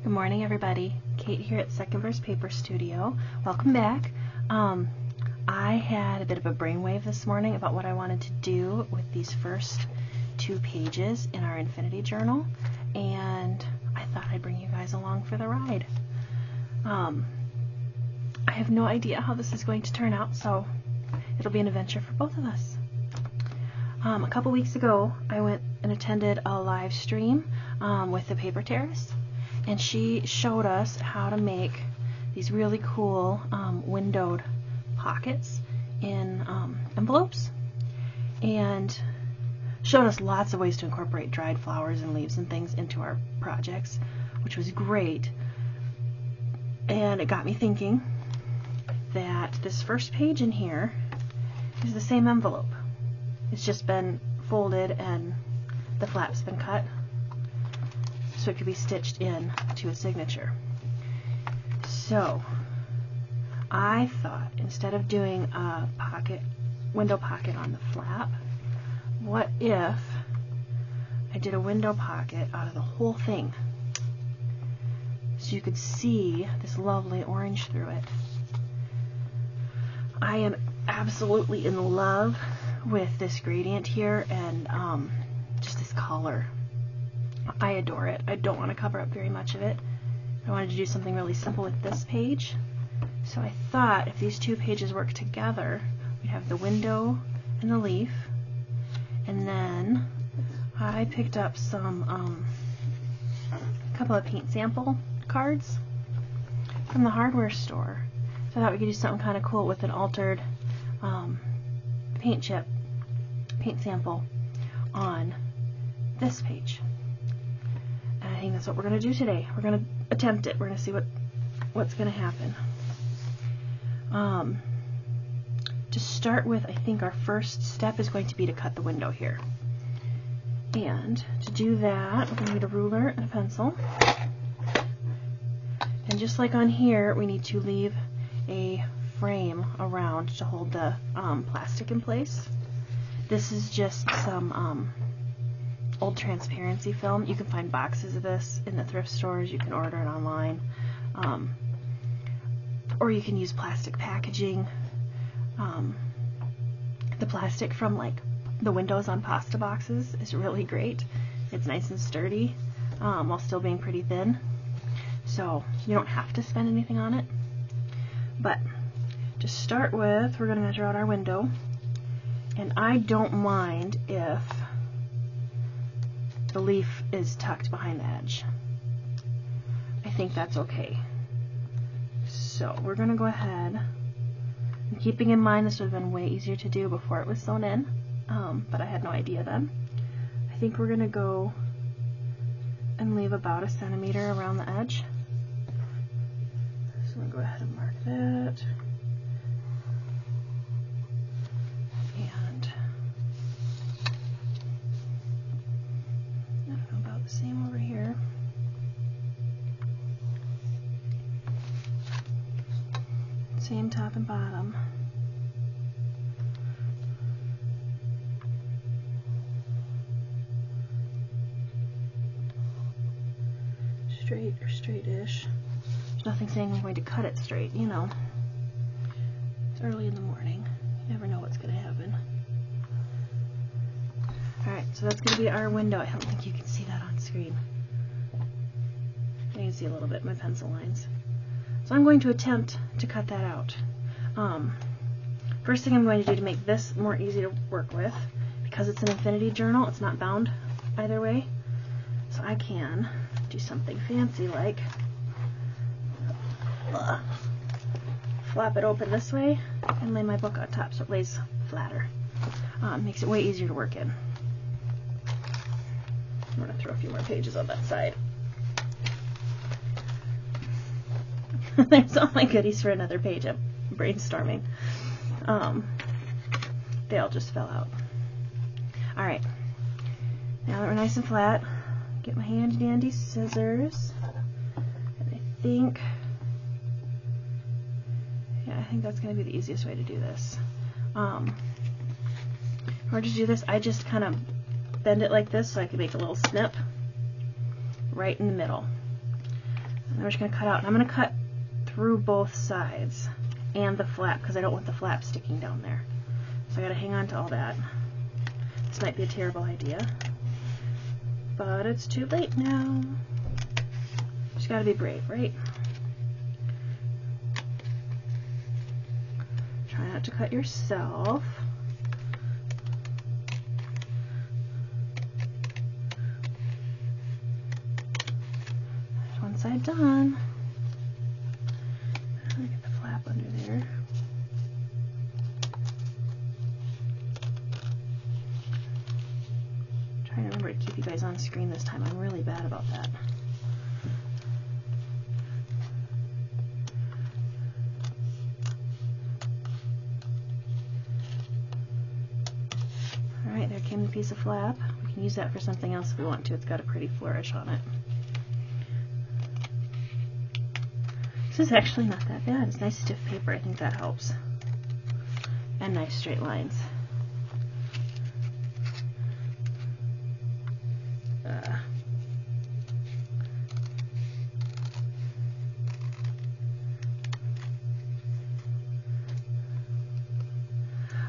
Good morning, everybody. Kate here at Second Verse Paper Studio. Welcome back. I had a bit of a brainwave this morning about what I wanted to do with these first 2 pages in our Infinity Journal, and I thought I'd bring you guys along for the ride. I have no idea how this is going to turn out, so it'll be an adventure for both of us. A couple weeks ago, I went and attended a live stream with the Paper Terrace, and she showed us how to make these really cool windowed pockets in envelopes, and showed us lots of ways to incorporate dried flowers and leaves and things into our projects, which was great. And it got me thinking that this first page in here is the same envelope. It's just been folded and the flap's been cut so it could be stitched in to a signature. So I thought, instead of doing a window pocket on the flap, what if I did a window pocket out of the whole thing so you could see this lovely orange through it. I am absolutely in love with this gradient here and just this color. I adore it. I don't want to cover up very much of it. I wanted to do something really simple with this page. So I thought if these 2 pages work together, we'd have the window and the leaf. And then I picked up some a couple of paint sample cards from the hardware store. So I thought we could do something kind of cool with an altered paint sample on this page. And I think that's what we're going to do today. We're going to attempt it. We're going to see what's going to happen. To start with, I think our first step is going to be to cut the window here. And to do that, we're going to need a ruler and a pencil. And just like on here, we need to leave a frame around to hold the plastic in place. This is just some old transparency film. You can find boxes of this in the thrift stores. You can order it online. Or you can use plastic packaging. The plastic from like the windows on pasta boxes is really great. It's nice and sturdy while still being pretty thin. So you don't have to spend anything on it. But to start with, we're going to measure out our window. And I don't mind if the leaf is tucked behind the edge. I think that's okay. So we're going to go ahead, and keeping in mind this would have been way easier to do before it was sewn in, but I had no idea then. I think we're going to go and leave about 1 centimeter around the edge. So I'm going to go ahead and mark that. And I don't know, about the same over here. Same top and bottom. Straight or straight-ish. There's nothing saying I'm going to cut it straight, you know. It's early in the morning. You never know what's going to happen. Alright, so that's going to be our window. I don't think you can see that on screen. You can see a little bit, my pencil lines. So I'm going to attempt to cut that out. First thing I'm going to do to make this more easy to work with, because it's an Infinity Journal, it's not bound either way, so I can do something fancy like flap it open this way and lay my book on top so it lays flatter. Makes it way easier to work in. I'm going to throw a few more pages on that side. There's all my goodies for another page. I'm brainstorming. They all just fell out. Alright. Now that we're nice and flat, get my handy dandy scissors. And I think that's going to be the easiest way to do this. Or just do this, I just kind of bend it like this so I can make a little snip right in the middle. And we're just going to cut out. And I'm going to cut through both sides and the flap because I don't want the flap sticking down there. So I got to hang on to all that. This might be a terrible idea, but it's too late now. Just got to be brave, right? Try not to cut yourself. There's one side done. Let me get the flap under there. Trying to remember to keep you guys on screen this time. I'm really bad about that. Alright, there came the piece of flap. We can use that for something else if we want to. It's got a pretty flourish on it. This is actually not that bad. It's nice stiff paper. I think that helps. And nice straight lines.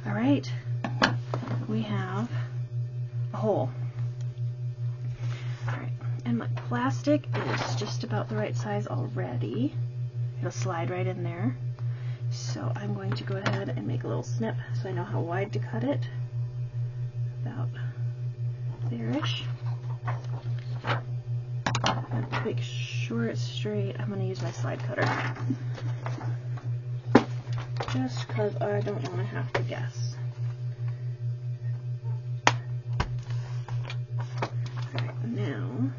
Alright, we have a hole. Alright, and my plastic is just about the right size already. It'll slide right in there. So I'm going to go ahead and make a little snip so I know how wide to cut it. About there-ish. And make sure it's straight. I'm going to use my slide cutter. Just because I don't want to have to guess. Alright, now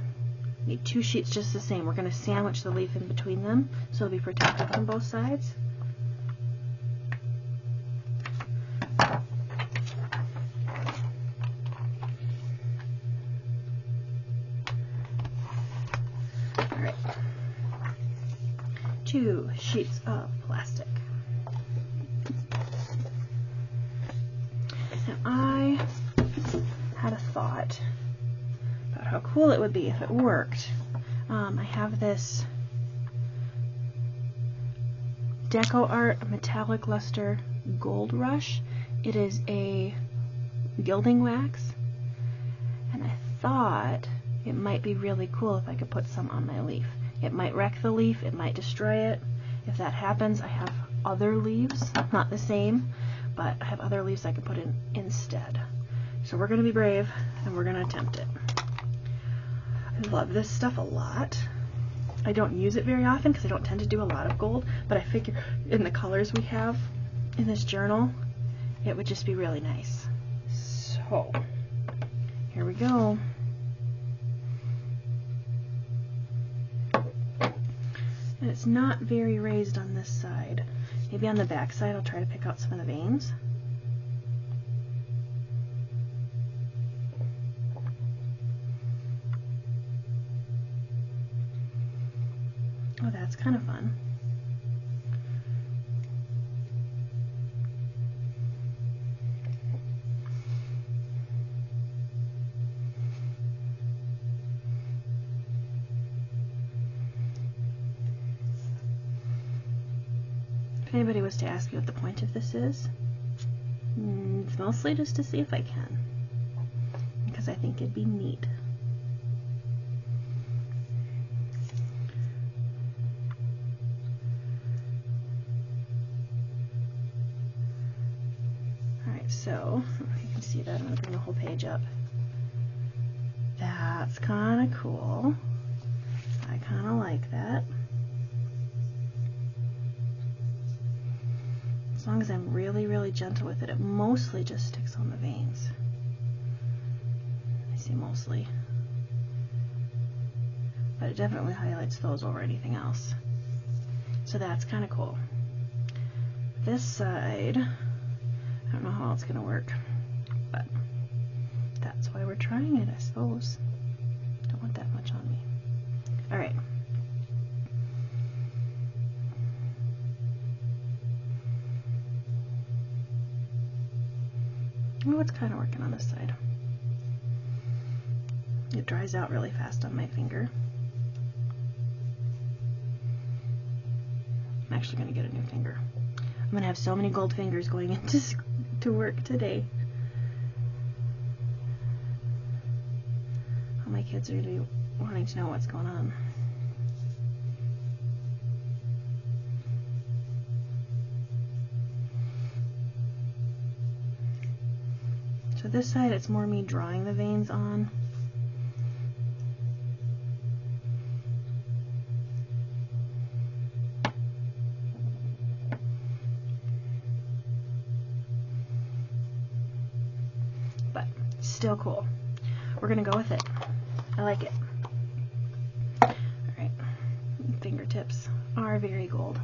need two sheets just the same. We're going to sandwich the leaf in between them so it'll be protected from both sides. Alright, 2 sheets of plastic. Now I had a thought about how cool it would be if it worked. I have this Deco Art Metallic Luster Gold Rush. It is a gilding wax, and I thought it might be really cool if I could put some on my leaf. It might wreck the leaf, it might destroy it. If that happens, I have other leaves, not the same, but I have other leaves I can put in instead. So we're going to be brave and we're going to attempt it. I love this stuff a lot. I don't use it very often because I don't tend to do a lot of gold, but I figure in the colors we have in this journal, it would just be really nice. So, here we go. And it's not very raised on this side. Maybe on the back side I'll try to pick out some of the veins. Oh, that's kind of fun. If anybody was to ask me what the point of this is, it's mostly just to see if I can, because I think it'd be neat. Alright, so, I don't know if you can see that. I'm going to bring the whole page up. That's kind of cool. I kind of like that. As long as I'm really, really gentle with it, it mostly just sticks on the veins. I say mostly. But it definitely highlights those over anything else. So that's kind of cool. This side, I don't know how it's going to work, but that's why we're trying it, I suppose. Don't want that much on me. Alright. Oh, it's kind of working on this side. It dries out really fast on my finger. I'm actually going to get a new finger. I'm going to have so many gold fingers going into work today. All my kids are going to be wanting to know what's going on. So this side, it's more me drawing the veins on. But still cool. We're gonna go with it. I like it. Alright. Fingertips are very gold.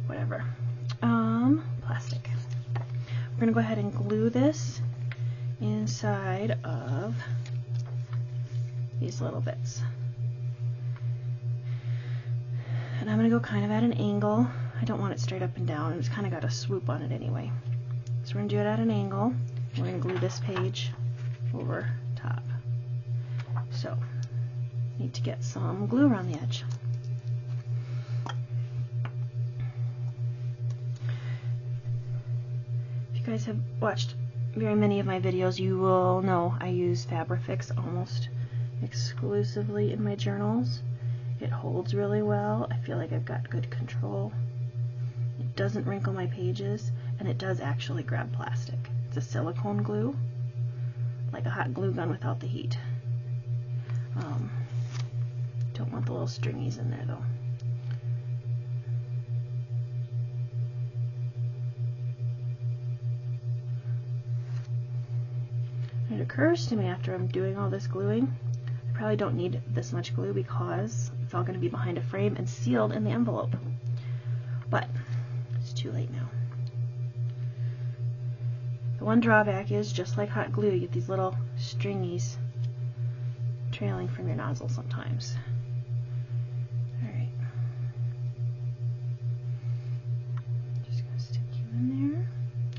Whatever. Plastic. We're gonna go ahead and glue this inside of these little bits. And I'm going to go kind of at an angle. I don't want it straight up and down. It's kind of got a swoop on it anyway. So we're going to do it at an angle. We're going to glue this page over top. So, need to get some glue around the edge. If you guys have watched very many of my videos, you will know I use Fabrifix almost exclusively in my journals. It holds really well. I feel like I've got good control. It doesn't wrinkle my pages, and it does actually grab plastic. It's a silicone glue, like a hot glue gun without the heat. Don't want the little stringies in there though. It occurs to me after I'm doing all this gluing, I probably don't need this much glue because it's all going to be behind a frame and sealed in the envelope. But it's too late now. The one drawback is, just like hot glue, you get these little stringies trailing from your nozzle sometimes. Alright. Just going to stick you in there,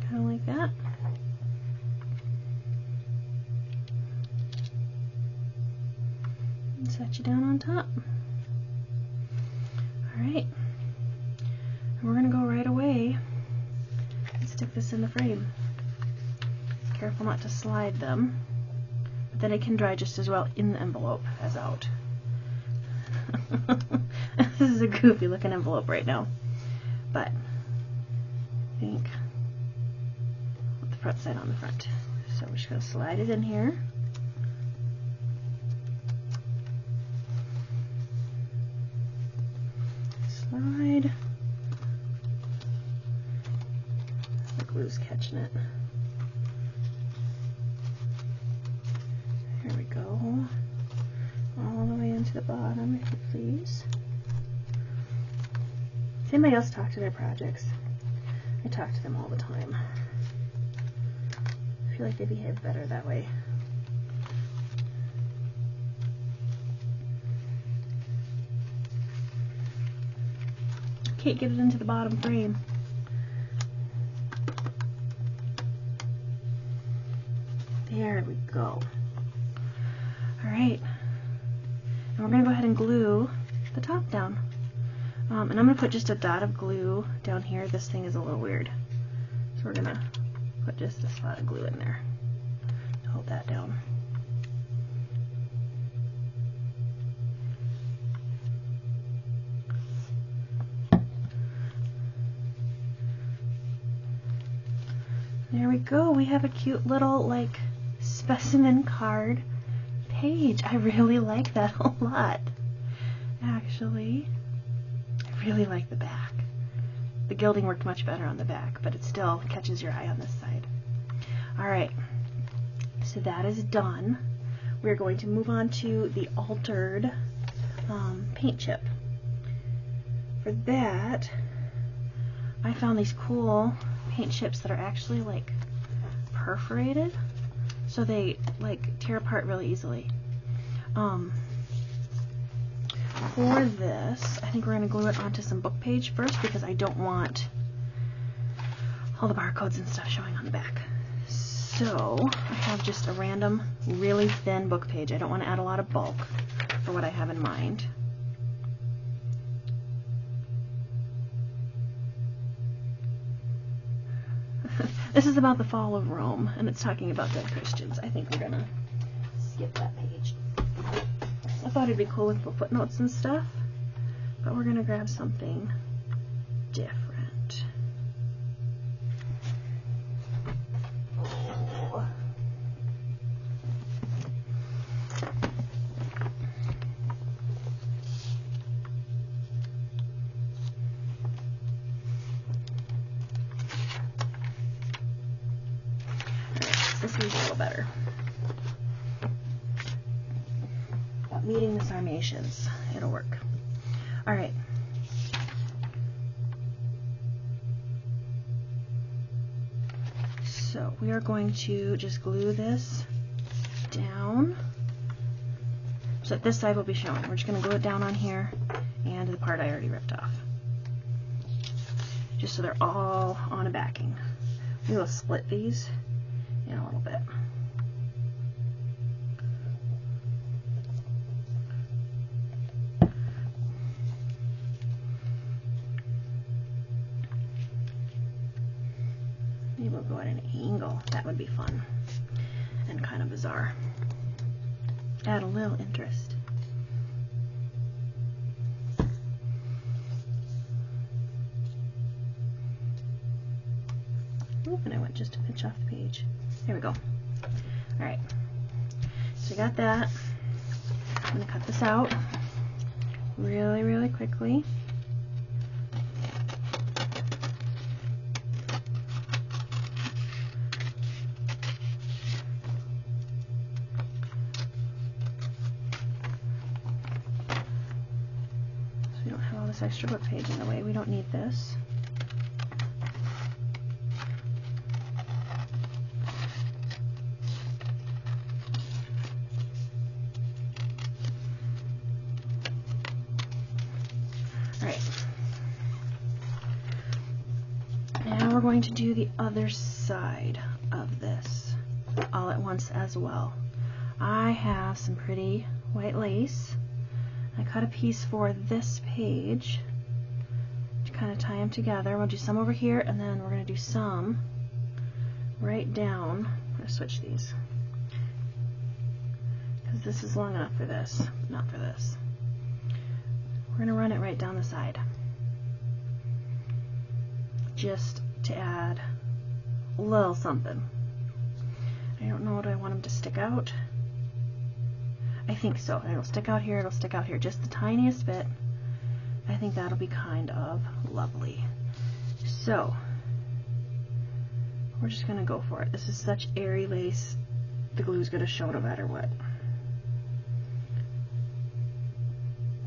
kind of like that. Set you down on top. Alright. And we're going to go right away and stick this in the frame. Careful not to slide them, but then it can dry just as well in the envelope as out. This is a goofy looking envelope right now, but I think I'll put the front side on the front. So we're just going to slide it in here. Slide. The glue's catching it. Here we go. All the way into the bottom, if you please. Does anybody else talk to their projects? I talk to them all the time. I feel like they behave better that way. Can't get it into the bottom frame. There we go. Alright. And we're going to go ahead and glue the top down. And I'm going to put just a dot of glue down here. This thing is a little weird. So we're going to put just a spot of glue in there to hold that down. There we go. We have a cute little, like, specimen card page. I really like that a lot. Actually, I really like the back. The gilding worked much better on the back, but it still catches your eye on this side. Alright, so that is done. We're going to move on to the altered paint chip. For that, I found these cool paint chips that are actually like perforated, so they like tear apart really easily. For this, I think we're going to glue it onto some book page first because I don't want all the barcodes and stuff showing on the back. So I have just a random, really thin book page. I don't want to add a lot of bulk for what I have in mind. This is about the fall of Rome, and it's talking about dead Christians. I think we're gonna skip that page. I thought it'd be cool with the footnotes and stuff, but we're gonna grab something different. This one's a little better. About meeting the Sarmatians. It'll work. Alright. So we are going to just glue this down. So that this side will be showing. We're just going to glue it down on here and the part I already ripped off. Just so they're all on a backing. We will split these in a little bit. Maybe we'll go at an angle. That would be fun and kind of bizarre. Add a little interest. Oop, and I went just a pinch off the page. There we go. Alright, so I got that. I'm going to cut this out really, really quickly. So we don't have all this extra book page in the way. We don't need this. We're going to do the other side of this all at once as well. I have some pretty white lace. I cut a piece for this page to kind of tie them together. We'll do some over here, and then we're going to do some right down. I'm going to switch these because this is long enough for this, not for this. We're going to run it right down the side, just to add a little something. I don't know, do I want them to stick out? I think so. It'll stick out here, it'll stick out here, just the tiniest bit. I think that'll be kind of lovely. So, we're just going to go for it. This is such airy lace, the glue's going to show no matter what.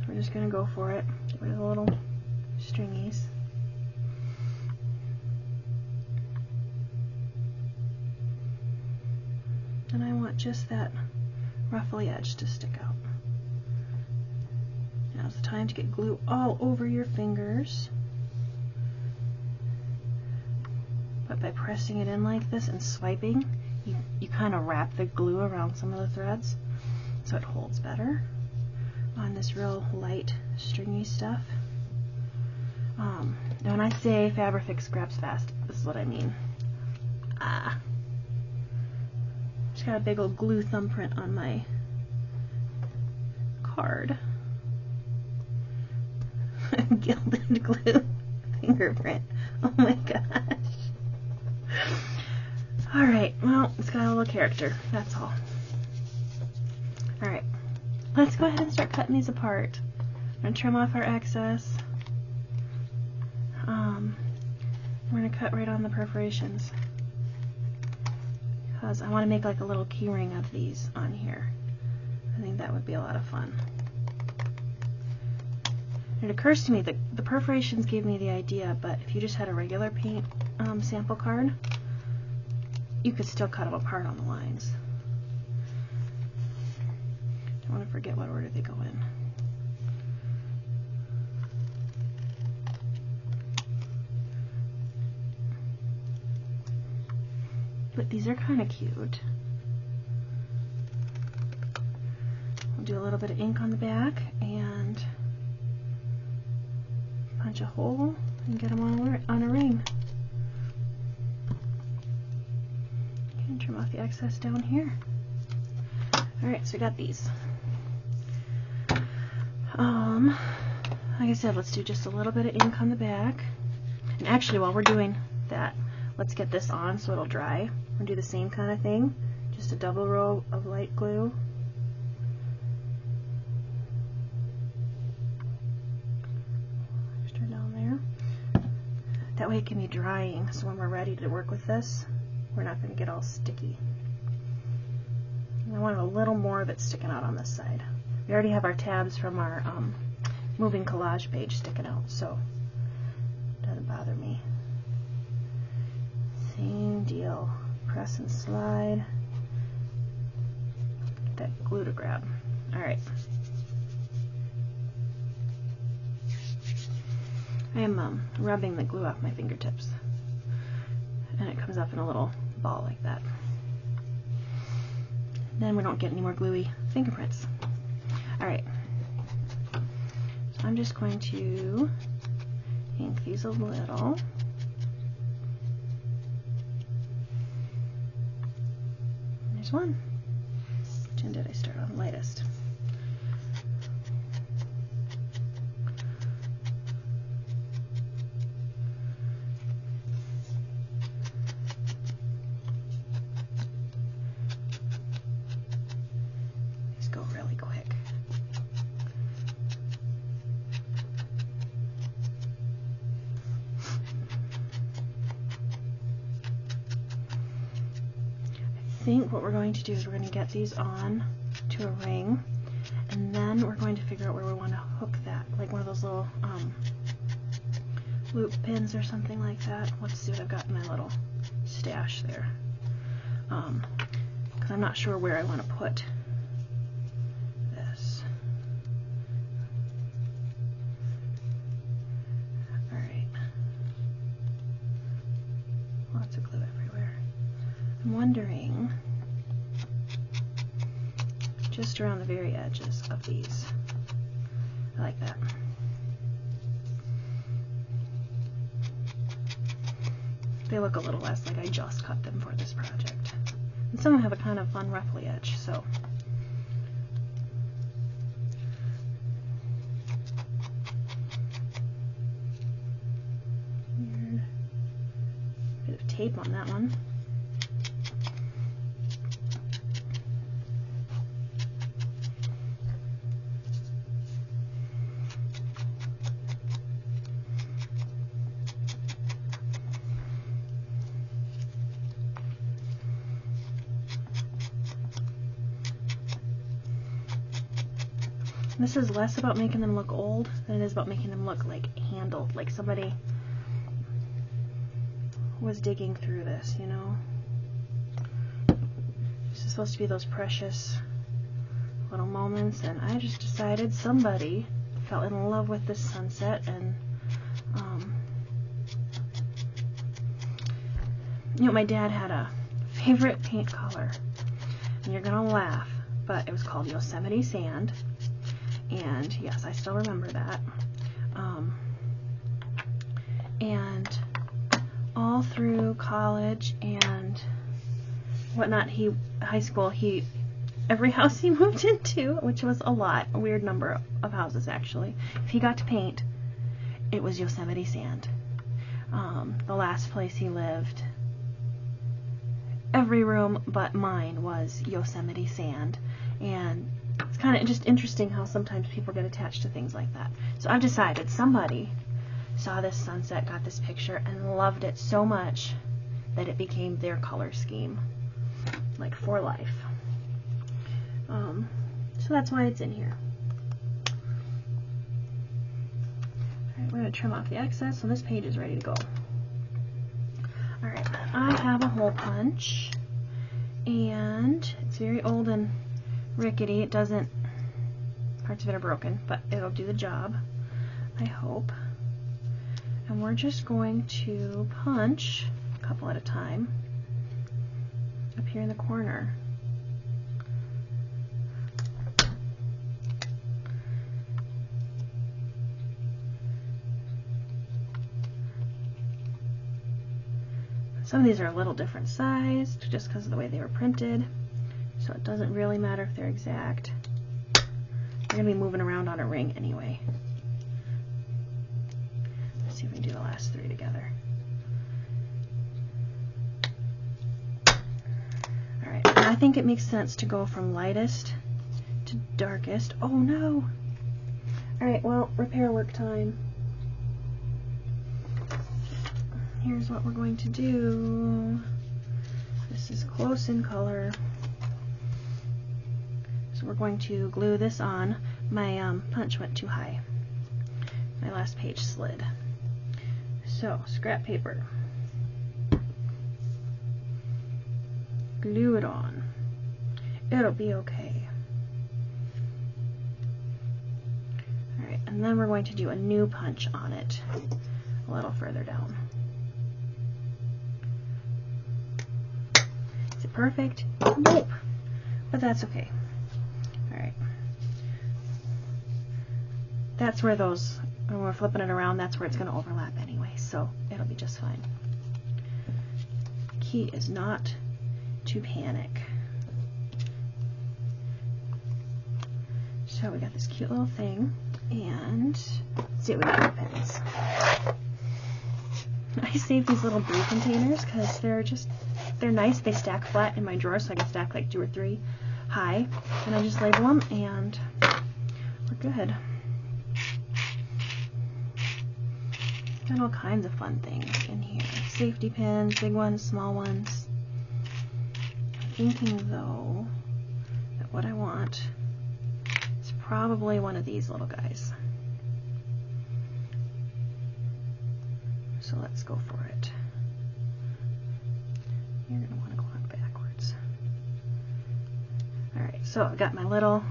We're just going to go for it. Get rid of the little stringies. And I want just that ruffly edge to stick out. Now's the time to get glue all over your fingers. But by pressing it in like this and swiping, you kind of wrap the glue around some of the threads so it holds better on this real light stringy stuff. And when I say Fabrifix scraps fast, this is what I mean. Just got a big old glue thumbprint on my card. Gilded glue fingerprint. Oh my gosh. Alright, well, it's got a little character, that's all. Alright, let's go ahead and start cutting these apart. I'm going to trim off our excess. We're going to cut right on the perforations, because I want to make like a little key ring of these on here. I think that would be a lot of fun. It occurs to me that the perforations gave me the idea, but if you just had a regular paint sample card, you could still cut them apart on the lines. Don't want to forget what order they go in. But these are kind of cute. We'll do a little bit of ink on the back and punch a hole and get them on a ring. excess down here. Alright, so we got these. Like I said, let's do just a little bit of ink on the back. And actually, while we're doing that, let's get this on so it'll dry. We'll do the same kind of thing. Just a double row of light glue. Extra down there. That way it can be drying, so when we're ready to work with this, we're not going to get all sticky. And I want a little more of it sticking out on this side. We already have our tabs from our moving collage page sticking out, so it doesn't bother me. Same deal. Press and slide. Get that glue to grab. Alright. I am rubbing the glue off my fingertips. And it comes up in a little ball like that. Then we don't get any more gluey fingerprints. Alright. So I'm just going to ink these a little. There's one. Which end did I start on? Lightest. These go really quick. I think what we're going to do is we're going to get these on to a ring, and then we're going to figure out where we want to hook that, like one of those little loop pins or something like that. Let's see what I've got in my little stash there, because I'm not sure where I want to put this. Alright. Lots of glue everywhere. I'm wondering, just around the very edges of these. I like that. They look a little less like I just cut them for this project. And some have a kind of fun ruffly edge, so. Weird. Bit of tape on that one. This is less about making them look old than it is about making them look like handled, like somebody was digging through this, you know? This is supposed to be those precious little moments, and I just decided somebody fell in love with this sunset, and you know, my dad had a favorite paint color, and you're gonna laugh, but it was called Yosemite Sand. And yes, I still remember that. And all through college and whatnot, high school, every house he moved into, which was a lot, a weird number of houses actually, if he got to paint, it was Yosemite Sand. The last place he lived, every room but mine was Yosemite Sand. And it's kind of just interesting how sometimes people get attached to things like that. So I've decided somebody saw this sunset, got this picture, and loved it so much that it became their color scheme, like for life. So that's why it's in here. Alright, we're going to trim off the excess, so this page is ready to go. Alright, I have a hole punch, and it's very old and rickety. It doesn't, parts of it are broken, but it'll do the job, I hope. And we're just going to punch a couple at a time up here in the corner. Some of these are a little different sized just because of the way they were printed, so it doesn't really matter if they're exact. We're going to be moving around on a ring anyway. Let's see if we can do the last 3 together. Alright, I think it makes sense to go from lightest to darkest. Oh no! Alright, well, repair work time. Here's what we're going to do. This is close in color. So we're going to glue this on. My punch went too high. My last page slid. So, scrap paper. Glue it on. It'll be okay. Alright, and then we're going to do a new punch on it a little further down. Is it perfect? Nope. But that's okay. Alright. That's where those, when we're flipping it around, that's where it's going to overlap anyway, so it'll be just fine. Key is not to panic. So we got this cute little thing, and let's see what we got with pens. I saved these little blue containers because they're nice. They stack flat in my drawer, so I can stack like 2 or 3 high, and I just label them, and we're good. Got all kinds of fun things in here. Safety pins, big ones, small ones. I'm thinking though that what I want is probably one of these little guys. So let's go for it. You're going to want to go on backwards. Alright, so I've got my little,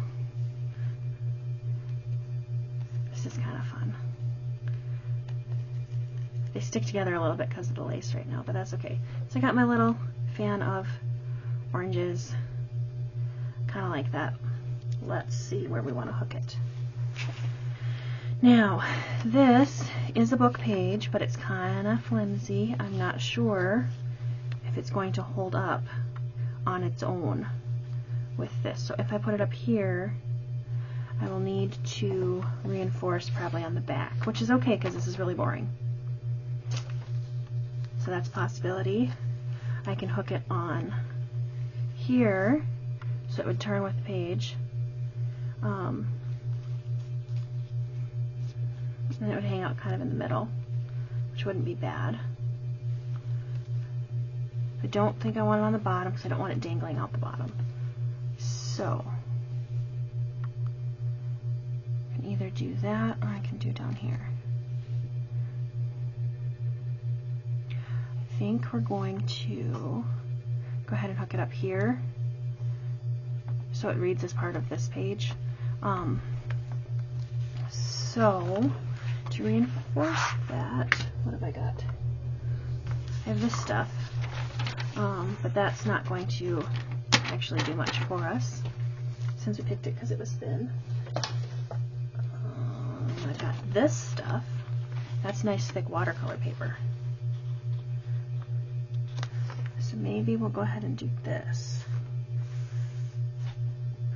this is kind of fun. They stick together a little bit because of the lace right now, but that's okay. So I got my little fan of oranges, kind of like that. Let's see where we want to hook it. Now, this is a book page, but it's kind of flimsy. I'm not sure if it's going to hold up on its own with this. So if I put it up here, I will need to reinforce probably on the back, which is okay because this is really boring. So that's a possibility. I can hook it on here so it would turn with the page. And it would hang out kind of in the middle, which wouldn't be bad. I don't think I want it on the bottom because I don't want it dangling out the bottom. So I can either do that or I can do down here. I think we're going to go ahead and hook it up here so it reads as part of this page. So to reinforce that, what have I got? I have this stuff, but that's not going to actually do much for us since we picked it because it was thin. I got this stuff. That's nice thick watercolor paper. So maybe we'll go ahead and do this.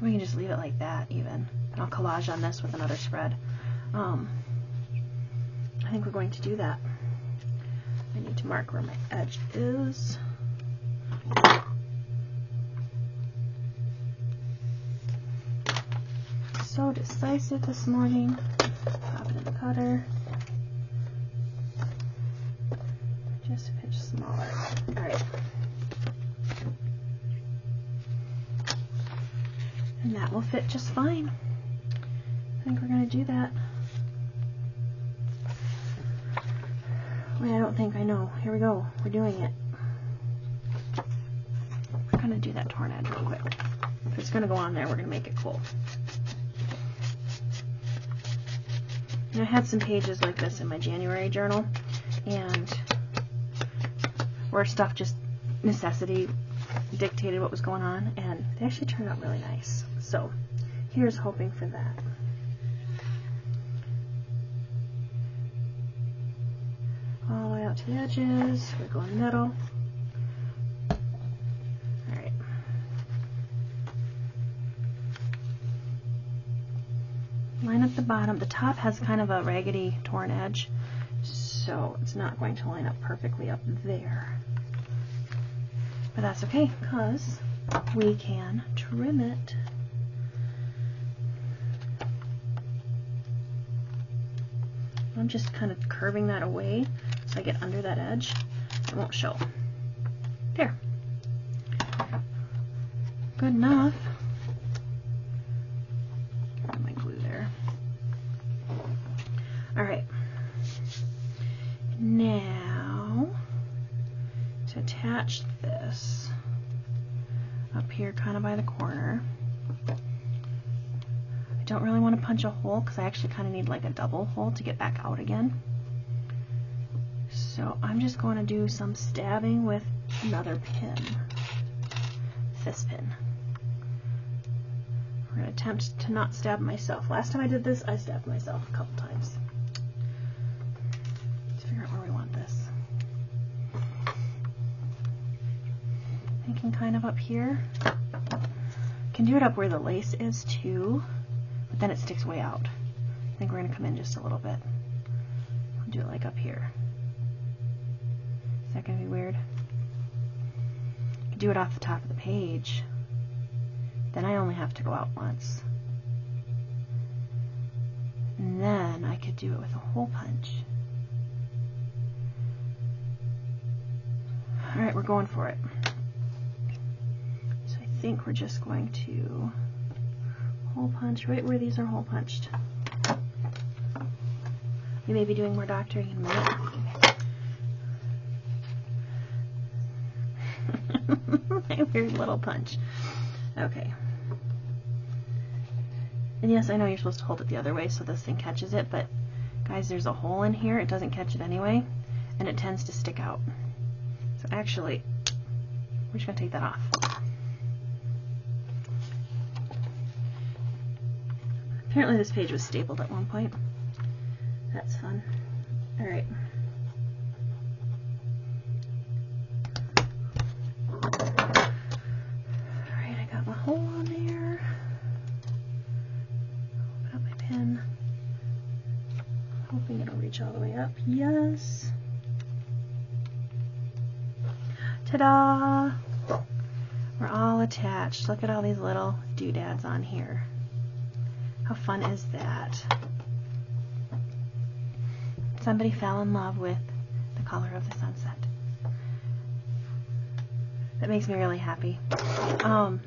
We can just leave it like that even. And I'll collage on this with another spread. I think we're going to do that. I need to mark where my edge is. So decisive this morning. Pop it in the cutter. Just a pinch smaller. Alright. And that will fit just fine. I think we're going to do that. Wait, I don't think I know. Here we go. We're doing it. We're going to do that torn edge real quick. If it's going to go on there, we're going to make it cool. And I had some pages like this in my January journal, and where stuff just necessity dictated what was going on, and they actually turned out really nice. So here's hoping for that. All the way out to the edges, we're going middle. bottom. The top has kind of a raggedy, torn edge, so it's not going to line up perfectly up there. But that's okay, because we can trim it. I'm just kind of curving that away so I get under that edge. It won't show. There. Good enough. Put my glue there. Alright. Now, to attach this up here kind of by the corner, I don't really want to punch a hole because I actually kind of need like a double hole to get back out again. So I'm just going to do some stabbing with another pin, this pin. We're going to attempt to not stab myself. Last time I did this, I stabbed myself a couple times. Let's figure out where we want this. Thinking kind of up here. Can do it up where the lace is too, but then it sticks way out. I think we're going to come in just a little bit. I'll do it like up here. Is that going to be weird? Do it off the top of the page. Then I only have to go out once. And then I could do it with a hole punch. Alright, we're going for it. So I think we're just going to hole punch right where these are hole punched. We may be doing more doctoring in a minute. My weird little punch. Okay. And yes, I know you're supposed to hold it the other way so this thing catches it, but guys, there's a hole in here. It doesn't catch it anyway, and it tends to stick out. So actually, we're just going to take that off. Apparently this page was stapled at one point. That's fun. Alright. Alright, I got my hole on there. Open up my pen. Hoping it'll reach all the way up. Yes. Ta-da! We're all attached. Look at all these little doodads on here. How fun is that? Somebody fell in love with the color of the sunset. That makes me really happy. I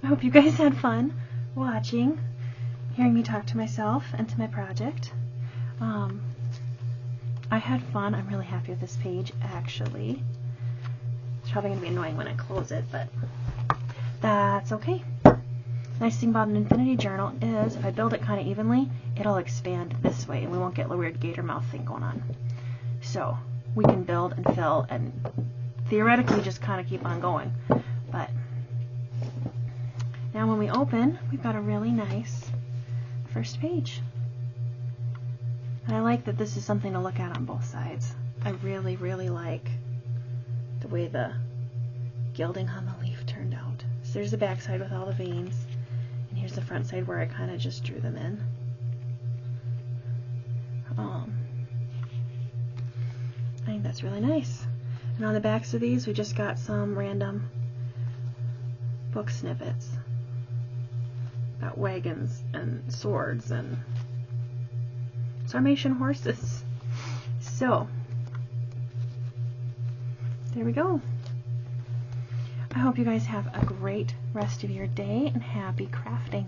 hope you guys had fun watching, hearing me talk to myself and to my project. I had fun. I'm really happy with this page, actually. It's probably going to be annoying when I close it, but that's okay. Nice thing about an infinity journal is if I build it kind of evenly, it'll expand this way and we won't get the weird gator mouth thing going on. So we can build and fill and theoretically just kind of keep on going. But now when we open, we've got a really nice first page. And I like that this is something to look at on both sides. I really, really like the way the gilding on the leaf turned out. So there's the back side with all the veins. And here's the front side where I kind of just drew them in. I think that's really nice. And on the backs of these, we just got some random book snippets about wagons and swords and Sarmatian horses. So, there we go. I hope you guys have a great rest of your day and happy crafting.